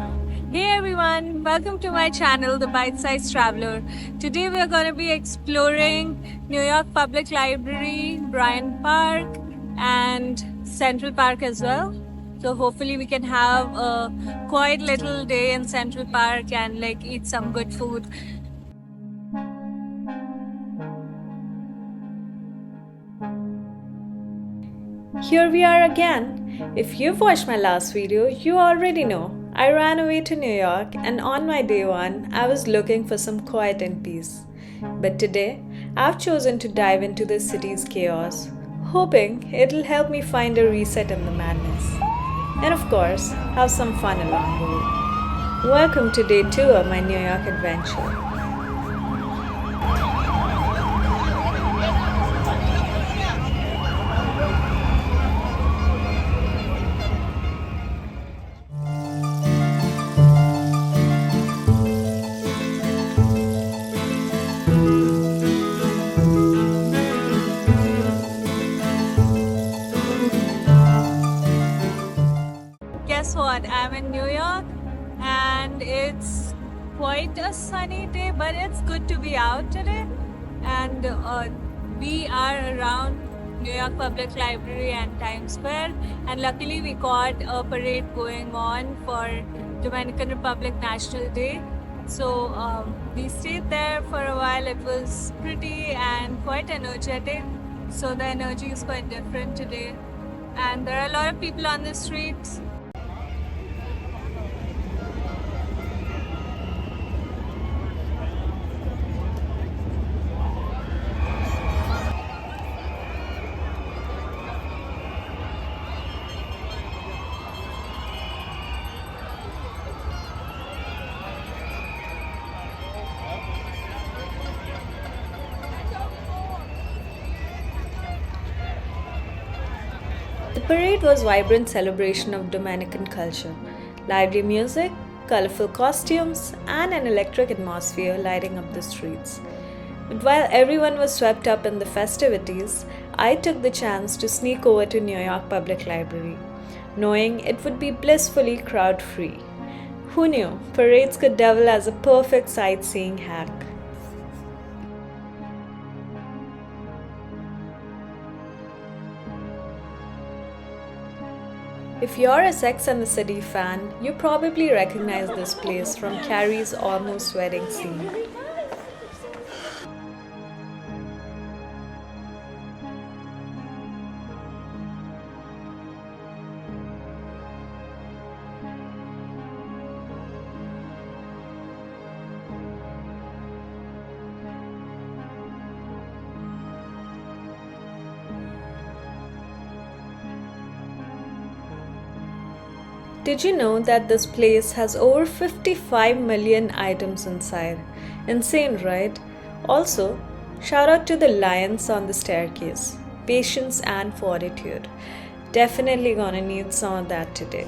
Hey everyone, welcome to my channel, The Bite-Sized Traveler. Today we are going to be exploring New York Public Library, Bryant Park, and Central Park as well. So hopefully we can have a quiet little day in Central Park and eat some good food. Here we are again. If you've watched my last video, you already know. I ran away to New York and on my day one, I was looking for some quiet and peace. But today, I've chosen to dive into the city's chaos, hoping it'll help me find a reset in the madness. And of course, have some fun along the way. Welcome to day 2 of my New York adventure. Guess what? I'm in New York and it's quite a sunny day, but it's good to be out today. And we are around New York Public Library and Times Square, and luckily we caught a parade going on for Dominican Republic National Day. So we stayed there for a while. It was pretty and quite energetic. So the energy is quite different today. And there are a lot of people on the streets. The parade was a vibrant celebration of Dominican culture. Lively music, colorful costumes, and an electric atmosphere lighting up the streets. But while everyone was swept up in the festivities, I took the chance to sneak over to New York Public Library, knowing it would be blissfully crowd-free. Who knew parades could double as a perfect sightseeing hack? If you're a Sex and the City fan, you probably recognize this place from Carrie's almost wedding scene. Did you know that this place has over 55 million items inside? Insane, right? Also, shout out to the lions on the staircase. Patience and fortitude. Definitely gonna need some of that today.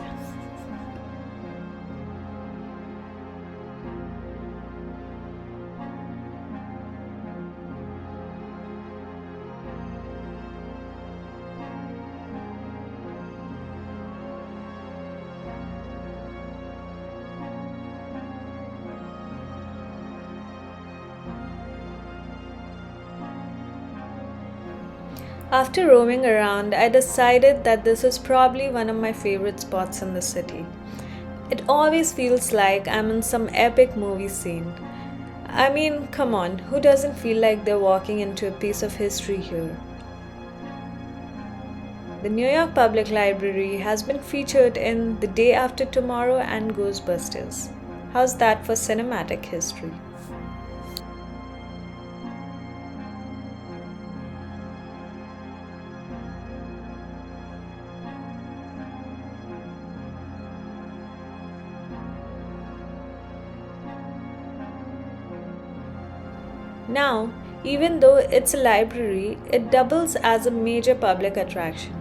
After roaming around, I decided that this is probably one of my favorite spots in the city. It always feels like I'm in some epic movie scene. I mean, come on, who doesn't feel like they're walking into a piece of history here? The New York Public Library has been featured in The Day After Tomorrow and Ghostbusters. How's that for cinematic history? Now, even though it's a library, it doubles as a major public attraction.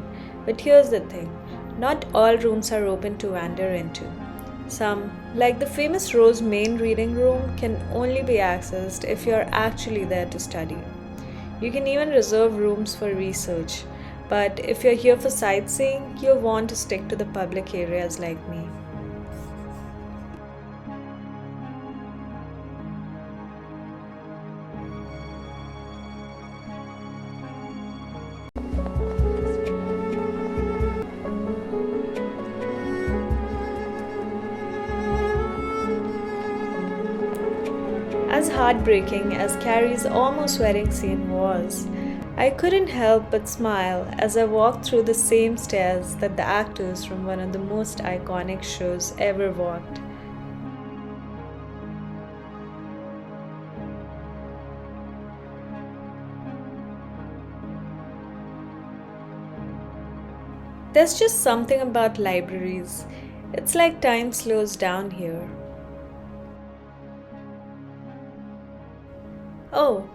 But here's the thing, not all rooms are open to wander into. Some, like the famous Rose main reading room, can only be accessed if you're actually there to study. You can even reserve rooms for research, but if you're here for sightseeing, you'll want to stick to the public areas like me. as heartbreaking as Carrie's almost wedding scene was, I couldn't help but smile as I walked through the same stairs that the actors from one of the most iconic shows ever walked. There's just something about libraries. It's like time slows down here. Oh,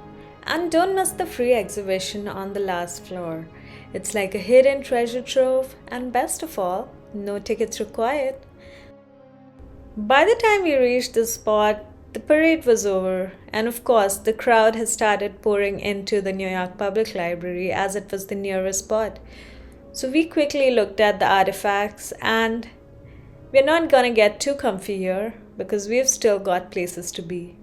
and don't miss the free exhibition on the last floor. It's like a hidden treasure trove, and best of all, no tickets required. By the time we reached the spot, the parade was over, and of course, the crowd has started pouring into the New York Public Library as it was the nearest spot. So we quickly looked at the artifacts, and we're not gonna get too comfy here because we've still got places to be.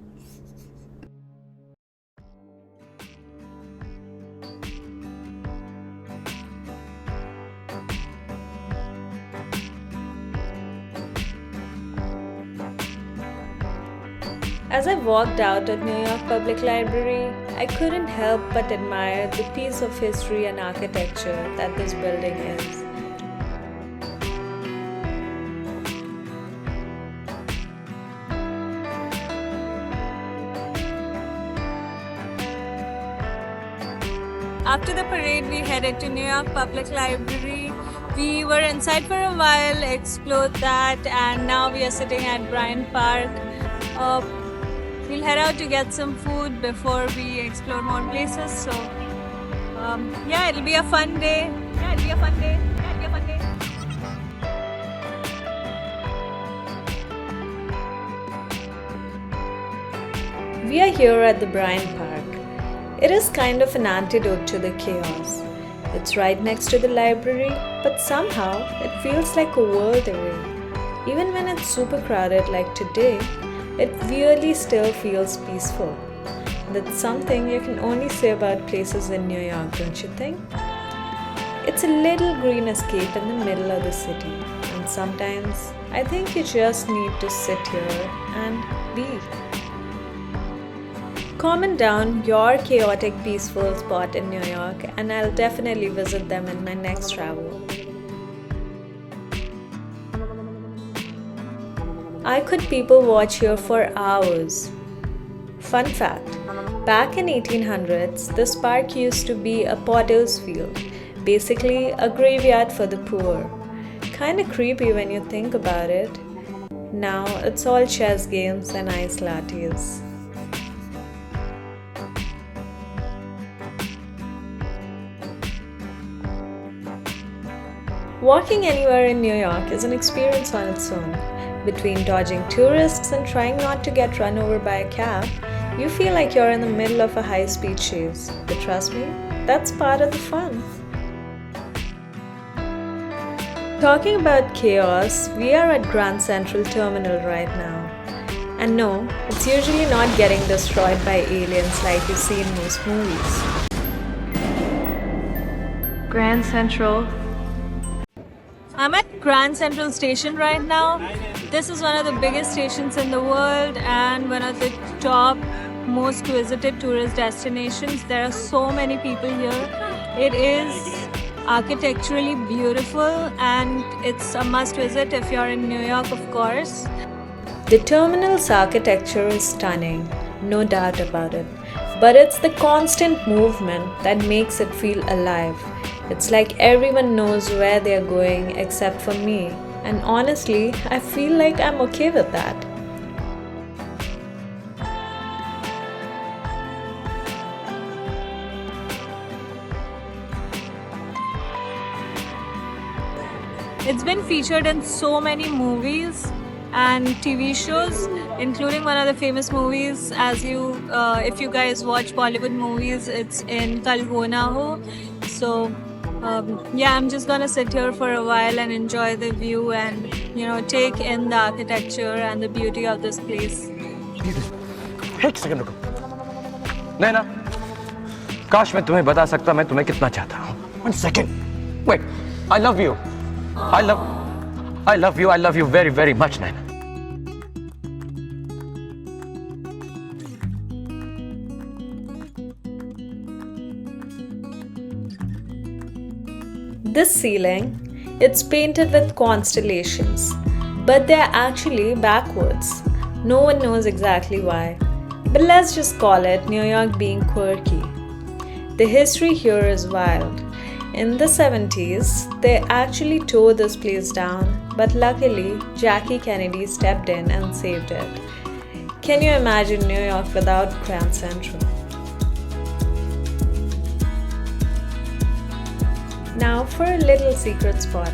As I walked out of New York Public Library, I couldn't help but admire the piece of history and architecture that this building is. After the parade, we headed to New York Public Library. We were inside for a while, explored that, and now we are sitting at Bryant Park. We'll head out to get some food before we explore more places. So, yeah, it'll be a fun day. We are here at the Bryant Park. It is kind of an antidote to the chaos. It's right next to the library, but somehow it feels like a world away. Even when it's super crowded like today, it weirdly still feels peaceful. That's something you can only say about places in New York, don't you think? It's a little green escape in the middle of the city, and sometimes I think you just need to sit here and be. Comment down your chaotic, peaceful spot in New York, and I'll definitely visit them in my next travel. I could people watch here for hours. Fun fact, back in 1800s, this park used to be a potter's field, basically a graveyard for the poor. Kinda creepy when you think about it. Now it's all chess games and iced lattes. Walking anywhere in New York is an experience on its own. Between dodging tourists and trying not to get run over by a cab, you feel like you're in the middle of a high-speed chase. But trust me, that's part of the fun. Talking about chaos, we are at Grand Central Terminal right now. And no, it's usually not getting destroyed by aliens like you see in most movies. Grand Central. I'm at Grand Central Station right now. This is one of the biggest stations in the world and one of the top most visited tourist destinations. There are so many people here. It is architecturally beautiful and it's a must visit if you're in New York, of course. The terminal's architecture is stunning, no doubt about it. But it's the constant movement that makes it feel alive. It's like everyone knows where they're going except for me. And honestly, I feel like I'm okay with that. It's been featured in so many movies and TV shows, including one of the famous movies. If you guys watch Bollywood movies, it's in Kal Ho Na Ho. So yeah, I'm just gonna sit here for a while and enjoy the view and take in the architecture and the beauty of this place. एक second रुको। नैना, काश मैं तुम्हें बता सकता मैं तुम्हें कितना चाहता हूँ। One second. Wait, I love you. I love you very, very much, Naina. This ceiling, it's painted with constellations, but they're actually backwards. No one knows exactly why, but let's just call it New York being quirky. The history here is wild. In the 70s, they actually tore this place down, but luckily, Jackie Kennedy stepped in and saved it. Can you imagine New York without Grand Central? Now for a little secret spot.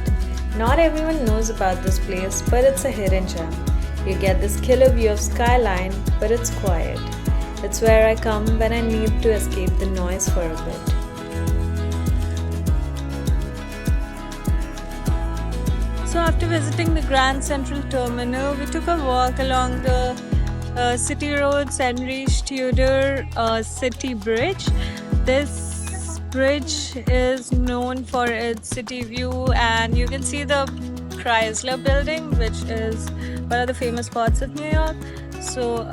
Not everyone knows about this place, but it's a hidden gem. You get this killer view of skyline, but it's quiet. It's where I come when I need to escape the noise for a bit. So after visiting the Grand Central Terminal, we took a walk along the city roads and reached Tudor City Bridge. This bridge is known for its city view, and you can see the Chrysler building, which is one of the famous spots of New York. So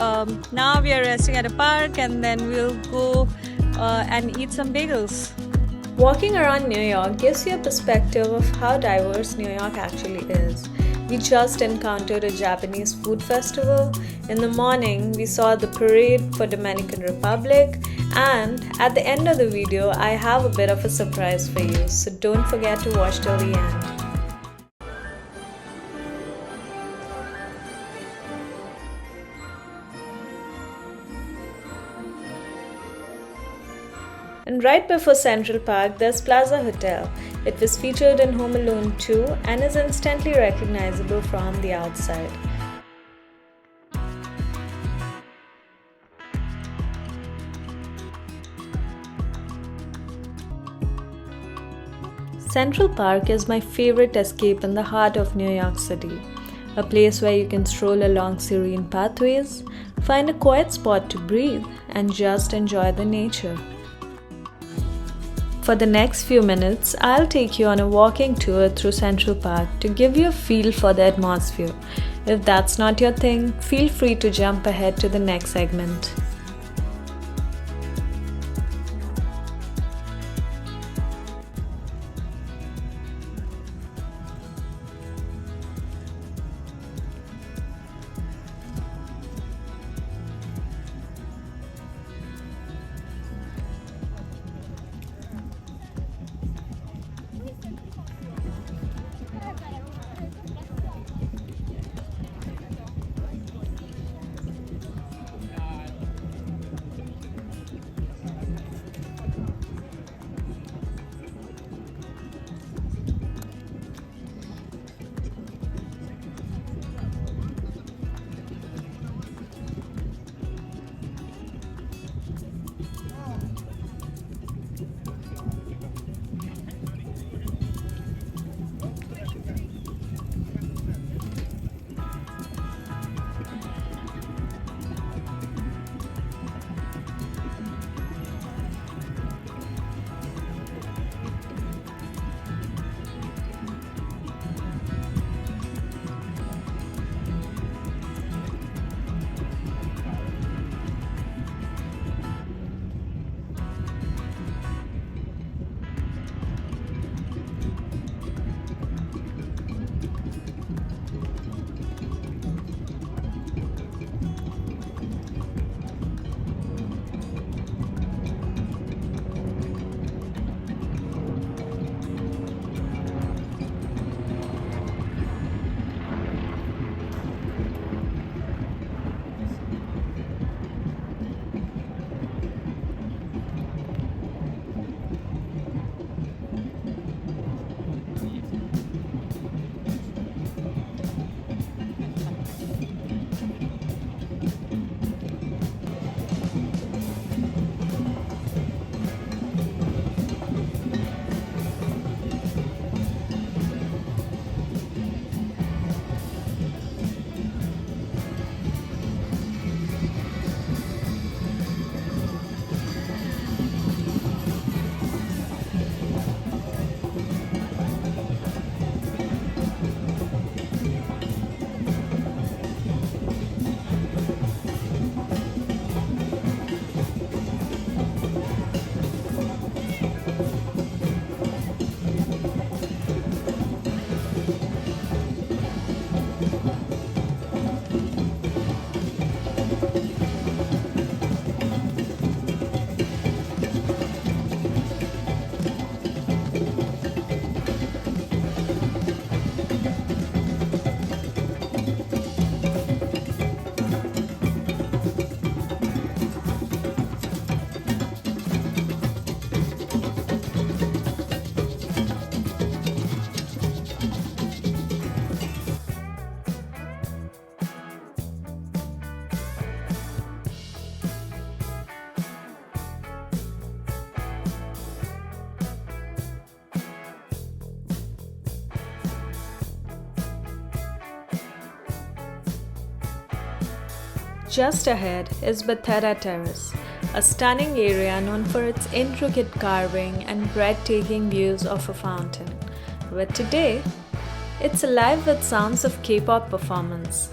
now we are resting at a park, and then we'll go and eat some bagels. Walking around New York gives you a perspective of how diverse New York actually is. We just encountered a Japanese food festival. In the morning, we saw the parade for Dominican Republic, and at the end of the video, I have a bit of a surprise for you, so don't forget to watch till the end. And right before Central Park, there's Plaza Hotel. It was featured in Home Alone 2 and is instantly recognizable from the outside. Central Park is my favorite escape in the heart of New York City. A place where you can stroll along serene pathways, find a quiet spot to breathe, and just enjoy the nature. For the next few minutes, I'll take you on a walking tour through Central Park to give you a feel for the atmosphere. If that's not your thing, feel free to jump ahead to the next segment. Just ahead is Bethesda Terrace, a stunning area known for its intricate carving and breathtaking views of a fountain. But today, it's alive with sounds of Kpop performance.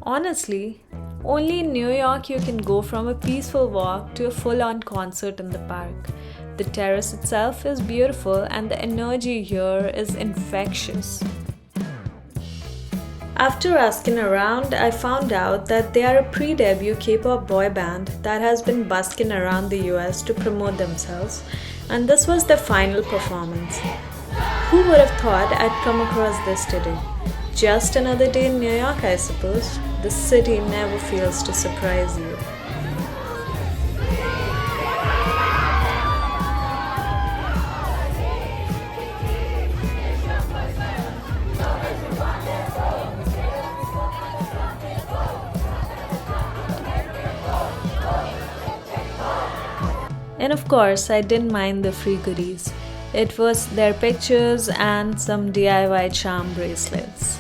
Honestly, only in New York you can go from a peaceful walk to a full-on concert in the park. The terrace itself is beautiful and the energy here is infectious. After asking around, I found out that they are a pre-debut K-pop boy band that has been busking around the US to promote themselves, and this was their final performance. Who would have thought I'd come across this today? Just another day in New York, I suppose. The city never fails to surprise you. And of course, I didn't mind the free goodies. It was their pictures and some DIY charm bracelets.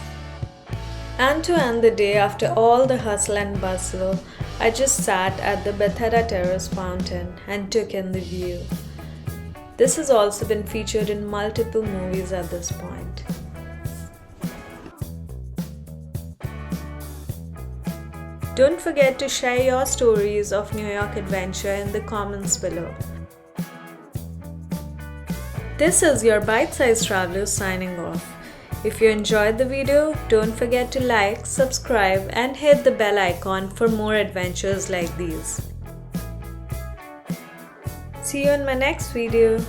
And to end the day after all the hustle and bustle, I just sat at the Bethesda Terrace fountain and took in the view. This has also been featured in multiple movies at this point. Don't forget to share your stories of New York adventure in the comments below. This is your bite-sized traveler signing off. If you enjoyed the video, don't forget to like, subscribe and hit the bell icon for more adventures like these. See you in my next video.